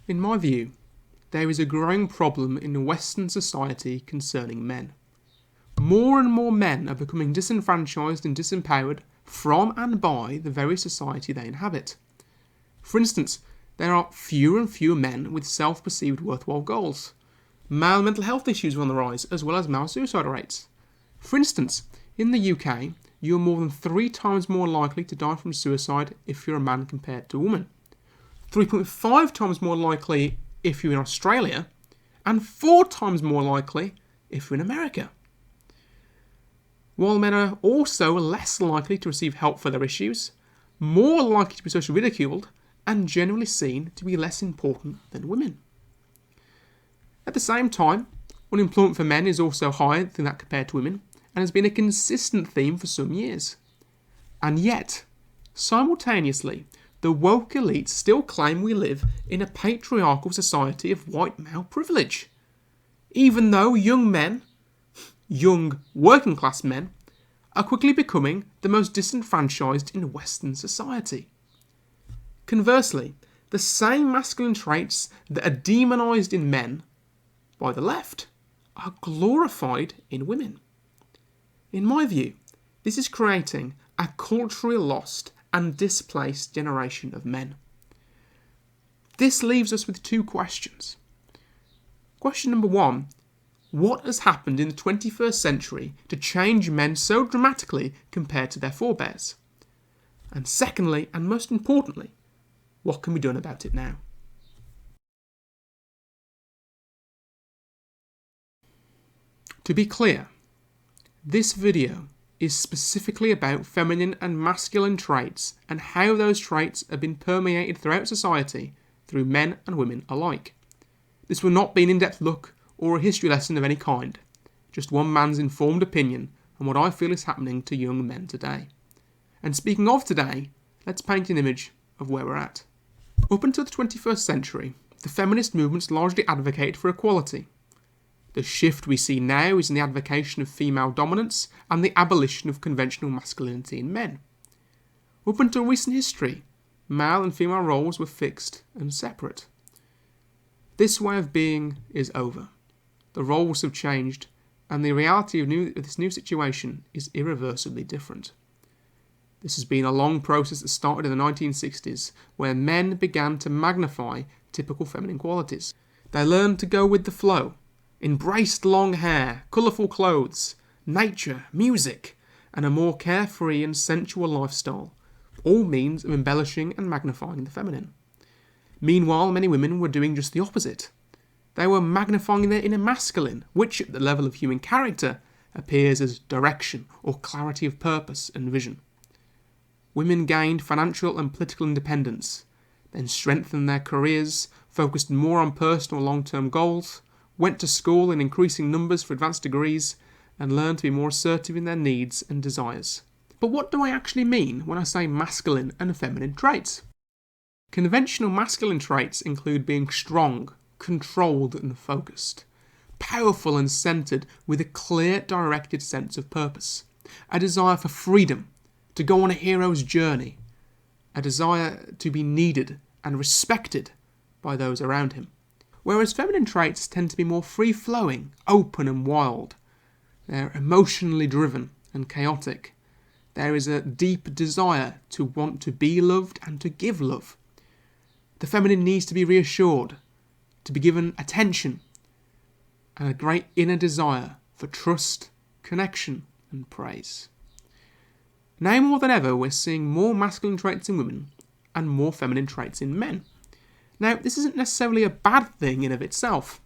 In my view, there is a growing problem in Western society concerning men. More and more men are becoming disenfranchised and disempowered from and by the very society they inhabit. For instance, there are fewer and fewer men with self-perceived worthwhile goals. Male mental health issues are on the rise, as well as male suicide rates. For instance, in the UK, you are more than 3 times more likely to die from suicide if you're a man compared to a woman. 3.5 times more likely if you're in Australia, and 4 times more likely if you're in America. While men are also less likely to receive help for their issues, more likely to be socially ridiculed, and generally seen to be less important than women. At the same time, unemployment for men is also higher than that compared to women, and has been a consistent theme for some years. And yet, simultaneously, the woke elites still claim we live in a patriarchal society of white male privilege, even though young working class men, are quickly becoming the most disenfranchised in Western society. Conversely, the same masculine traits that are demonised in men by the left are glorified in women. In my view, this is creating a culturally lost and displaced generation of men. This leaves us with 2 questions. Question number 1, what has happened in the 21st century to change men so dramatically compared to their forebears? And secondly, and most importantly, what can be done about it now? To be clear, this video is specifically about feminine and masculine traits and how those traits have been permeated throughout society through men and women alike. This will not be an in-depth look or a history lesson of any kind, just one man's informed opinion on what I feel is happening to young men today. And speaking of today, let's paint an image of where we're at. Up until the 21st century, the feminist movements largely advocated for equality. The shift we see now is in the advocacy of female dominance and the abolition of conventional masculinity in men. Up until recent history, male and female roles were fixed and separate. This way of being is over. The roles have changed, and the reality of this new situation is irreversibly different. This has been a long process that started in the 1960s, where men began to magnify typical feminine qualities. They learned to go with the flow, embraced long hair, colourful clothes, nature, music, and a more carefree and sensual lifestyle, all means of embellishing and magnifying the feminine. Meanwhile, many women were doing just the opposite. They were magnifying their inner masculine, which at the level of human character appears as direction or clarity of purpose and vision. Women gained financial and political independence, then strengthened their careers, focused more on personal long-term goals, went to school in increasing numbers for advanced degrees, and learned to be more assertive in their needs and desires. But what do I actually mean when I say masculine and feminine traits? Conventional masculine traits include being strong, controlled and focused, powerful and centred with a clear, directed sense of purpose, a desire for freedom, to go on a hero's journey, a desire to be needed and respected by those around him. Whereas feminine traits tend to be more free-flowing, open and wild. They're emotionally driven and chaotic. There is a deep desire to want to be loved and to give love. The feminine needs to be reassured, to be given attention, and a great inner desire for trust, connection and praise. Now more than ever, we're seeing more masculine traits in women and more feminine traits in men. Now, this isn't necessarily a bad thing in of itself.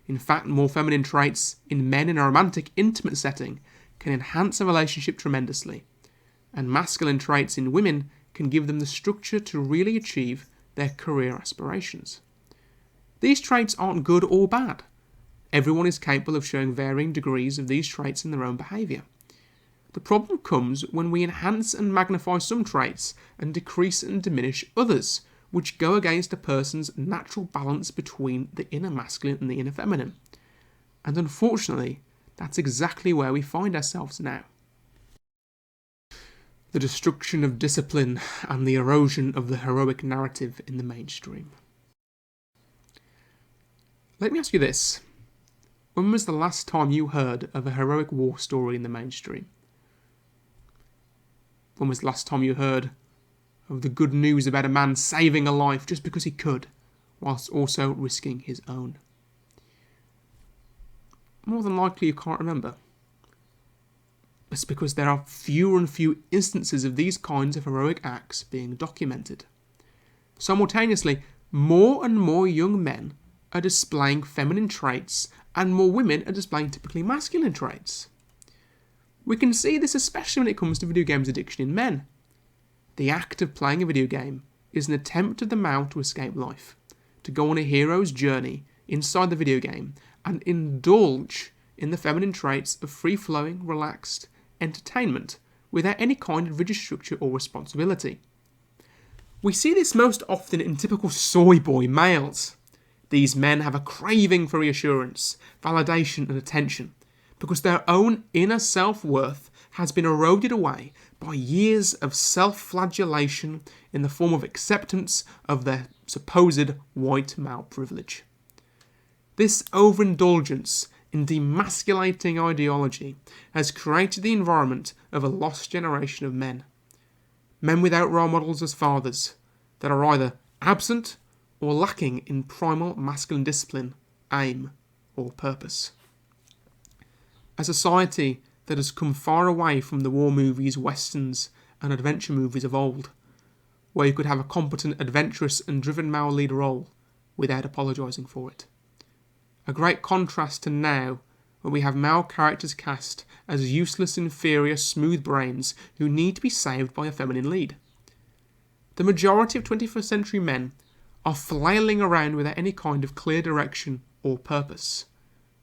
In fact, more feminine traits in men in a romantic, intimate setting can enhance a relationship tremendously, and masculine traits in women can give them the structure to really achieve their career aspirations. These traits aren't good or bad. Everyone is capable of showing varying degrees of these traits in their own behaviour. The problem comes when we enhance and magnify some traits and decrease and diminish others, which go against a person's natural balance between the inner masculine and the inner feminine. And unfortunately, that's exactly where we find ourselves now. The destruction of discipline and the erosion of the heroic narrative in the mainstream. Let me ask you this. When was the last time you heard of a heroic war story in the mainstream? When was the last time you heard of the good news about a man saving a life just because he could, whilst also risking his own? More than likely you can't remember. It's because there are fewer and fewer instances of these kinds of heroic acts being documented. Simultaneously, more and more young men are displaying feminine traits and more women are displaying typically masculine traits. We can see this especially when it comes to video games addiction in men. The act of playing a video game is an attempt of the male to escape life, to go on a hero's journey inside the video game and indulge in the feminine traits of free-flowing, relaxed entertainment without any kind of rigid structure or responsibility. We see this most often in typical soy boy males. These men have a craving for reassurance, validation and attention because their own inner self-worth has been eroded away by years of self-flagellation in the form of acceptance of their supposed white male privilege. This overindulgence in demasculating ideology has created the environment of a lost generation of men. Men without role models as fathers that are either absent or lacking in primal masculine discipline, aim, or purpose. A society that has come far away from the war movies, westerns, and adventure movies of old, where you could have a competent, adventurous, and driven male lead role without apologising for it. A great contrast to now, where we have male characters cast as useless, inferior, smooth brains who need to be saved by a feminine lead. The majority of 21st century men are flailing around without any kind of clear direction or purpose.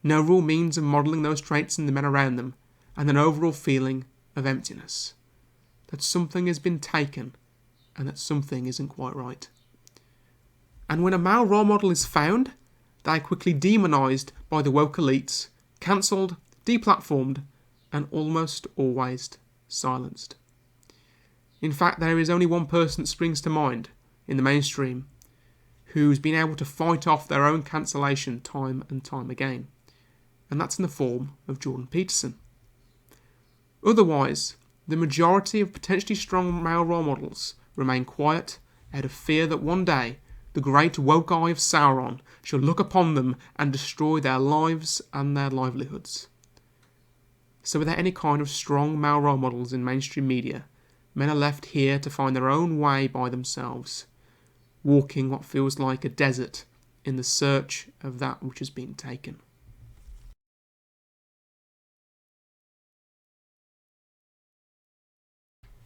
No real means of modelling those traits in the men around them, and an overall feeling of emptiness. That something has been taken, and that something isn't quite right. And when a male role model is found, they are quickly demonised by the woke elites, cancelled, deplatformed, and almost always silenced. In fact, there is only one person that springs to mind in the mainstream who's been able to fight off their own cancellation time and time again, and that's in the form of Jordan Peterson. Otherwise, the majority of potentially strong male role models remain quiet out of fear that one day the great woke eye of Sauron shall look upon them and destroy their lives and their livelihoods. So without any kind of strong male role models in mainstream media, men are left here to find their own way by themselves, walking what feels like a desert in the search of that which has been taken.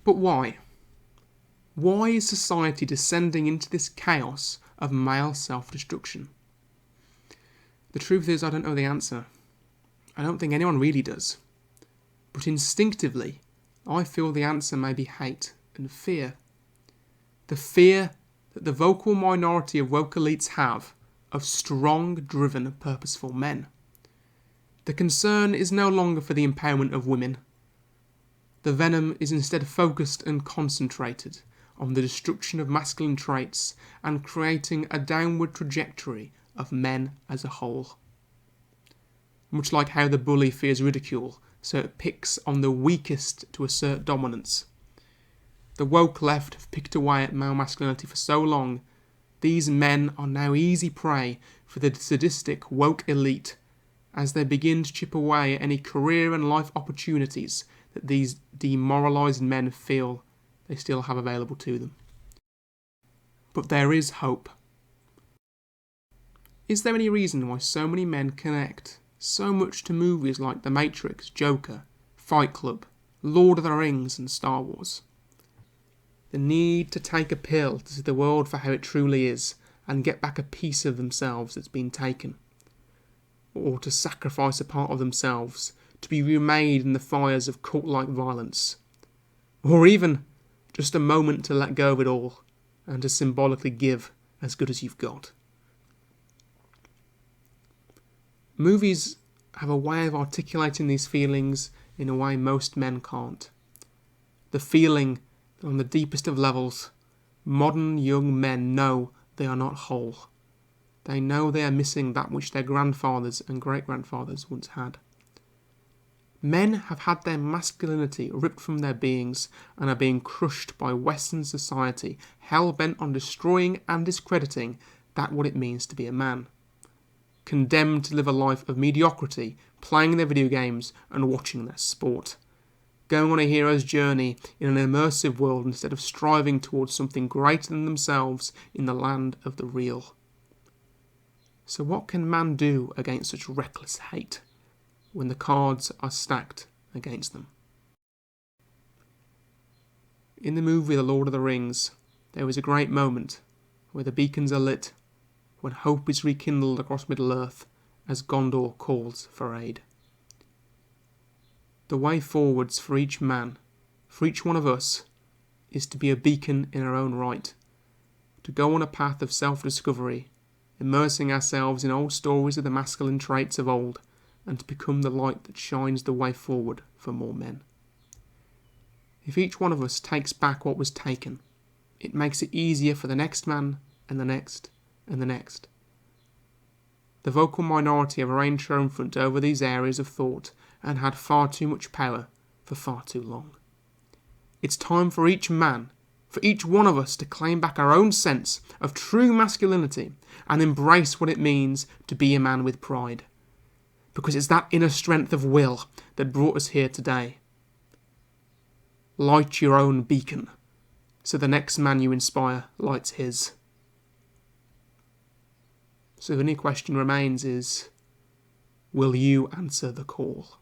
But why? Why is society descending into this chaos of male self-destruction? The truth is, I don't know the answer. I don't think anyone really does. But instinctively, I feel the answer may be hate and fear. The fear that the vocal minority of woke elites have of strong, driven, purposeful men. The concern is no longer for the empowerment of women. The venom is instead focused and concentrated on the destruction of masculine traits and creating a downward trajectory of men as a whole. Much like how the bully fears ridicule, so it picks on the weakest to assert dominance. The woke left have picked away at male masculinity for so long, these men are now easy prey for the sadistic woke elite as they begin to chip away at any career and life opportunities that these demoralised men feel they still have available to them. But there is hope. Is there any reason why so many men connect so much to movies like The Matrix, Joker, Fight Club, Lord of the Rings and Star Wars? The need to take a pill to see the world for how it truly is and get back a piece of themselves that's been taken. Or to sacrifice a part of themselves to be remade in the fires of cult-like violence. Or even just a moment to let go of it all and to symbolically give as good as you've got. Movies have a way of articulating these feelings in a way most men can't. The feeling that on the deepest of levels, modern young men know they are not whole. They know they are missing that which their grandfathers and great-grandfathers once had. Men have had their masculinity ripped from their beings and are being crushed by Western society, hell-bent on destroying and discrediting that what it means to be a man. Condemned to live a life of mediocrity, playing their video games and watching their sport. Going on a hero's journey in an immersive world instead of striving towards something greater than themselves in the land of the real. So what can man do against such reckless hate when the cards are stacked against them? In the movie The Lord of the Rings, there is a great moment where the beacons are lit, when hope is rekindled across Middle-earth as Gondor calls for aid. The way forwards for each man, for each one of us, is to be a beacon in our own right, to go on a path of self-discovery, immersing ourselves in old stories of the masculine traits of old, and to become the light that shines the way forward for more men. If each one of us takes back what was taken, it makes it easier for the next man, and the next, and the next. The vocal minority have reigned triumphant over these areas of thought and had far too much power for far too long. It's time for each man, for each one of us to claim back our own sense of true masculinity and embrace what it means to be a man with pride. Because it's that inner strength of will that brought us here today. Light your own beacon, so the next man you inspire lights his. So the only question remains is, will you answer the call?